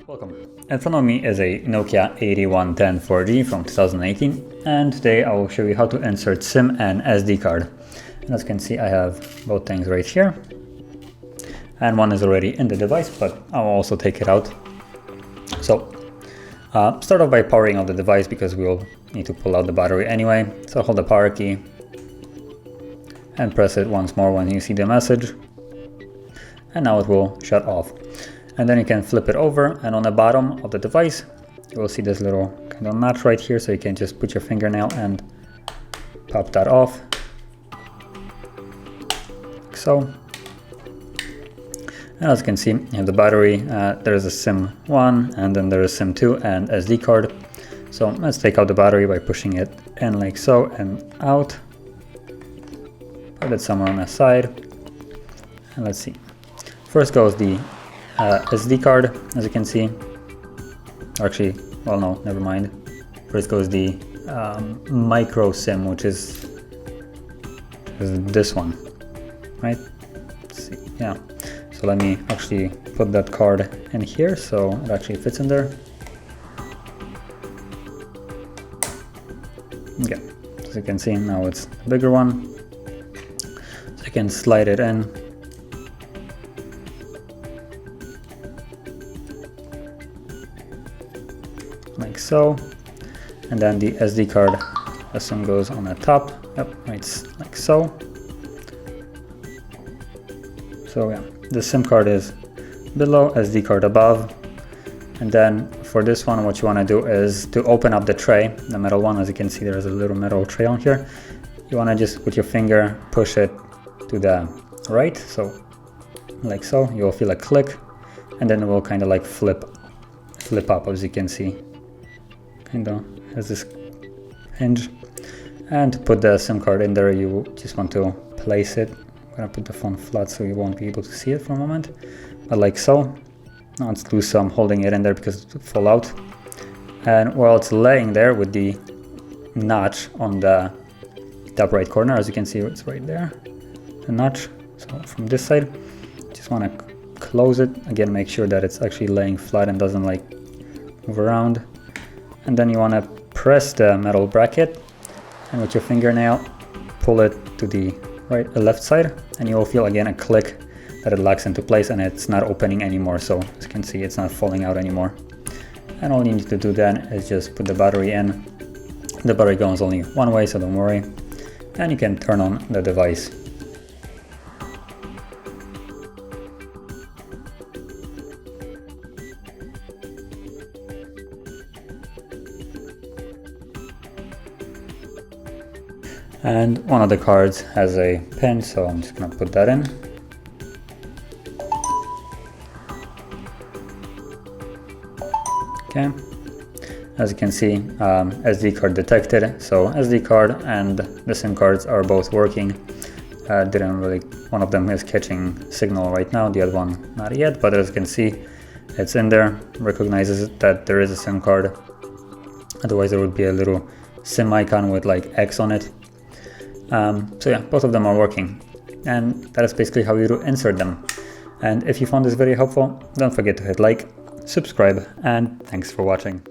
Welcome. In front of me is a Nokia 8110 4G from 2018, and today I will show you how to insert SIM and SD card. And as you can see, I have both things right here, and one is already in the device, but I'll also take it out. So start off by powering out the device because we'll need to pull out the battery anyway. So hold the power key and press it once more when you see the message, and now it will shut off. And then you can flip it over, and on the bottom of the device you will see this little kind of notch right here, so you can just put your fingernail and pop that off, like so. And as you can see, you have the battery, there is a SIM 1, and then there is SIM 2 and SD card. So let's take out the battery by pushing it in like so and out. Put it somewhere on the side, and let's see. First goes the SD card, as you can see. Actually, well, no, never mind. First goes the micro SIM, which is this one, right? Let's see, yeah. So let me actually put that card in here so it actually fits in there. Okay, as you can see, now it's a bigger one. So you can slide it in. Like so. And then the SD card, the SIM goes on the top. Yep, it's like so. So yeah, the SIM card is below, SD card above. And then for this one, what you want to do is to open up the tray, the metal one. As you can see, there's a little metal tray on here. You want to just with your finger push it to the right, so like so. You'll feel a click, and then it will kind of like flip up, as you can see. Kind of has this hinge. And to put the SIM card in there, you just want to place it. I'm gonna put the phone flat so you won't be able to see it for a moment, but like so. Now it's loose, so I'm holding it in there because it will fall out. And while it's laying there with the notch on the top right corner, as you can see, it's right there, the notch. So from this side, just want to close it. Again, make sure that it's actually laying flat and doesn't like move around. And then you want to press the metal bracket, and with your fingernail pull it to the left side, and you will feel again a click that it locks into place and it's not opening anymore. So as you can see, it's not falling out anymore. And all you need to do then is just put the battery in. The battery goes only one way, so don't worry. And you can turn on the device. And one of the cards has a pin, so I'm just gonna put that in. Okay, as you can see, SD card detected, so SD card and the SIM cards are both working. One of them is catching signal right now, the other one not yet, but as you can see, it's in there, recognizes that there is a SIM card. Otherwise there would be a little SIM icon with like X on it. So yeah, both of them are working, and that is basically how you do insert them. And if you found this video helpful, don't forget to hit like, subscribe, and thanks for watching.